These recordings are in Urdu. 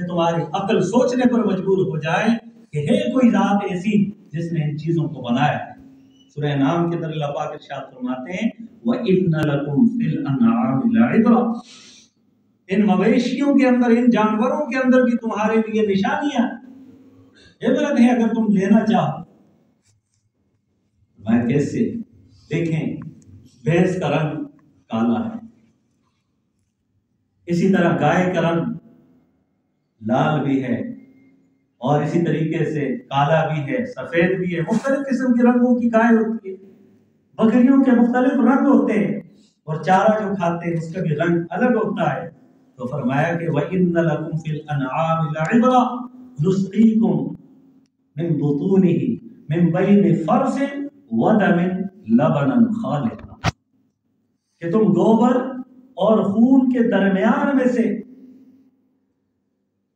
کہ تمہاری عقل سوچنے پر مجبور ہو جائے کہ ہے کوئی ذات ایسی جس نے ان چیزوں کو بنایا ہے۔ سورہ نام کے اندر اللہ پاک ارشاد فرماتے ہیں وَإِنَّ لَكُمْ فِي الْأَنْعَامِ لَعِبْرَةً، ان مویشیوں کے اندر، ان جانوروں کے اندر بھی تمہارے لیے نشانیاں، عبرت ہے اگر تم لینا چاہو۔ میں کیسے؟ دیکھیں، بھینس کا رنگ کالا ہے، اسی طرح گائے کا رنگ لال بھی ہے، اور اسی طریقے سے کالا بھی ہے، سفید بھی ہے، مختلف قسم کے رنگوں کی گائے ہوتی ہے۔ بکریوں کے مختلف رنگ ہوتے ہیں، اور چارہ جو کھاتے ہیں اس کا بھی رنگ الگ ہوتا ہے۔ تو فرمایا کہ وَإِنَّ لَكُمْ فِي الْأَنْعَامِ لَعِبْرَةً نُسْقِيكُم مِّن بُطُونِهِ مِن بَيْنِ فَرْثٍ وَدَمٍ لَبَنًا خَالِصًا، کہ تم گوبر اور خون کے درمیان میں سے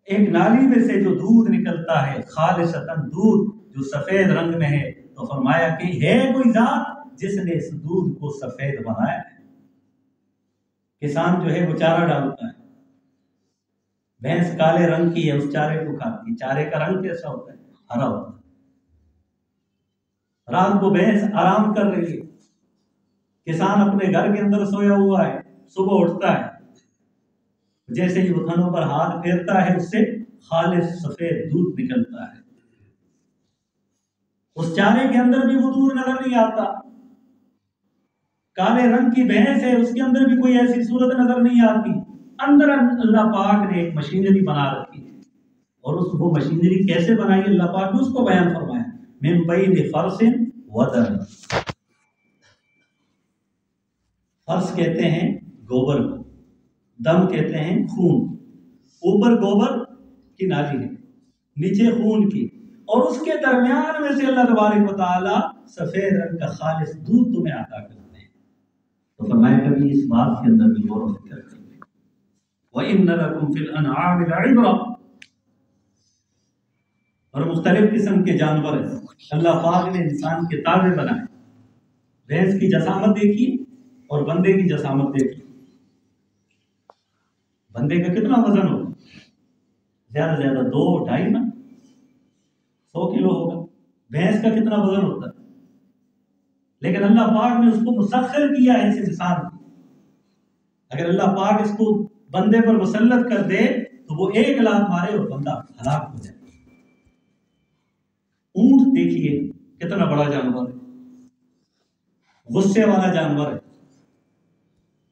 ایک نالی میں سے جو دودھ نکلتا ہے، خالصتاً دودھ جو سفید رنگ میں ہے، تو فرمایا کہ ہے کوئی ذات جس نے اس دودھ کو سفید بنایا ہے۔ کسان جو ہے وہ چارہ ڈالتا ہے، بھینس کالے رنگ کی ہے، اس چارے کو کھاتی ہے، چارے کا رنگ کیسا ہوتا ہے؟ ہرا ہوتا ہے۔ رات کو بھینس آرام کر رہی ہے، کسان اپنے گھر کے اندر سویا ہوا ہے، صبح اٹھتا ہے، جیسے ہی وہ تھنوں پر ہاتھ پھیرتا ہے اس سے خالص سفید دودھ نکلتا ہے۔ اس چارے کے اندر بھی وہ دودھ نظر نہیں آتا، کالے رنگ کی بھینس ہے، اس کے اندر بھی کوئی ایسی صورت نظر نہیں آتی۔ اندر اللہ پاک نے ایک مشینری بنا رکھی ہے، اور وہ مشینری کیسے بنائی اللہ پاک نے اس کو بیان فرمایا، من بین فرث ودم۔ فرث کہتے ہیں گوبر کو، دم کہتے ہیں خون۔ اوپر گوبر کی نالی ہے، نیچے خون کی، اور اس کے درمیان میں سے اللہ تبارک و تعالی سفید رنگ کا خالص دودھ تمہیں عطا کرتے ہیں۔ تو فرمایا کبھی اس بات کے اندر بھی غور و فکر کریں۔ وَإِنَّ لَكُمْ فِي الْأَنْعَامِ لَعِبْرَةً، اور مختلف قسم کے جانور ہیں، اللہ پاک نے انسان کے تابع بنائے۔ بھینس کی جسامت دیکھی اور بندے کی جسامت دیکھی، بندے کا کتنا وزن ہوگا؟ زیادہ سے زیادہ 2-2.5 100 کلو ہوگا۔ بھینس کا کتنا وزن ہوتا ہے؟ لیکن اللہ پاک نے اس کو مسخر کیا ہے اس انسان کو۔ اگر اللہ پاک اس کو بندے پر مسلط کر دے تو وہ 1 لاکھ مارے اور بندہ ہلاک ہو جائے۔ اونٹ دیکھیے کتنا بڑا جانور ہے، غصے والا جانور ہے،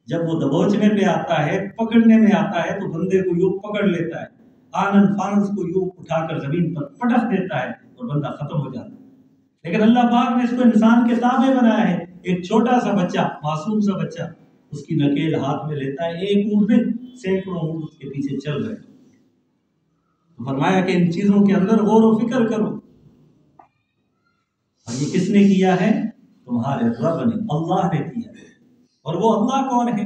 جب وہ دبوچنے پہ آتا ہے، پکڑنے میں آتا ہے تو بندے کو یوں پکڑ لیتا ہے، آنن فانس کو یوں اٹھا کر زمین پر پٹخ دیتا ہے اور بندہ ختم ہو جاتا ہے۔ لیکن اللہ پاک نے اس کو انسان کے تابع بنایا ہے۔ ایک چھوٹا سا بچہ، معصوم سا بچہ، اس کی نکیل ہاتھ میں لیتا ہے، ایک اونٹ میں سینکڑوں اونٹ اس کے پیچھے چل رہے۔ تو فرمایا کہ ان چیزوں کے اندر غور و فکر کرو۔ اور یہ کس نے کیا ہے؟ تمہارے رب نے، اللہ نے کیا ہے۔ اور وہ اللہ کون ہے؟